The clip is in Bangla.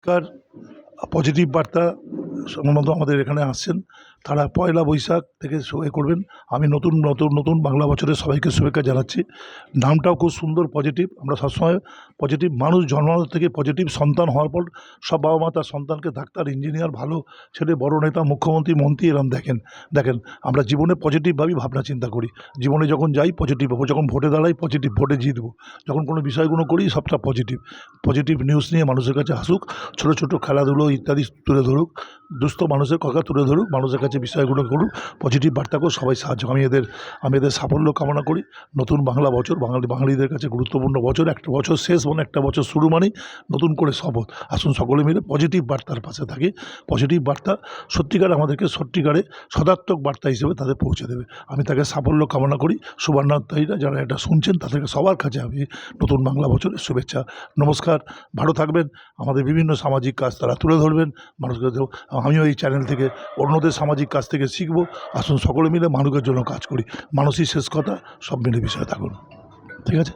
কার পজিটিভ বার্তা সম্ভবত আমাদের এখানে আসছেন, তারা পয়লা বৈশাখ থেকে করবেন। আমি নতুন নতুন নতুন বাংলা বছরের সবাইকে শুভেচ্ছা জানাচ্ছি। নামটাও খুব সুন্দর, পজিটিভ। আমরা সবসময় পজিটিভ, মানুষ জন্মানো থেকে পজিটিভ। সন্তান হওয়ার পর সব বাবা মা তার সন্তানকে ডাক্তার, ইঞ্জিনিয়ার, ভালো ছেলে, বড় নেতা, মুখ্যমন্ত্রী, মন্ত্রী এরম দেখেন আমরা জীবনে পজিটিভভাবেই ভাবনা চিন্তা করি। জীবনে যখন যাই পজিটিভ হবো, যখন ভোটে দাঁড়াই পজিটিভ, ভোটে জিতবো, যখন কোনো বিষয়গুলো করি সবটা পজিটিভ। পজিটিভ নিউজ নিয়ে মানুষের কাছে আসুক, ছোটো ছোটো খেলাধুলো ইত্যাদি তুলে ধরুক, দুস্থ মানুষের কথা তুলে ধরুক, মানুষের কাছে বিষয়গুলো করুক, পজিটিভ বার্তা করে সবাই সাহায্য। আমি এদের সাফল্য কামনা করি। নতুন বাংলা বছর বাঙালিদের কাছে গুরুত্বপূর্ণ বছর। একটা বছর শেষ মানে একটা বছর শুরু মানেই নতুন করে শপথ। আসুন সকলে মিলে পজিটিভ বার্তার পাশে থাকি। পজিটিভ বার্তা সত্যিকার আমাদেরকে সত্যিকারে সদার্থক বার্তা হিসেবে তাদের পৌঁছে দেবে। আমি তাকে সাফল্য কামনা করি। শুভান্নতায়ীরা যারা এটা শুনছেন তাদেরকে সবার কাছে আমি নতুন বাংলা বছরের শুভেচ্ছা, নমস্কার। ভালো থাকবেন। আমাদের বিভিন্ন সামাজিক কাজ তারা তুলে ধরবেন মানুষকে। আমিও এই চ্যানেল থেকে অন্যদের সামাজিক কাজ থেকে শিখব। আসুন সকলে মিলে মানুষের জন্য কাজ করি। মানুষই শেষ কথা, সব মিলে বিষয় থাকুন। ঠিক আছে।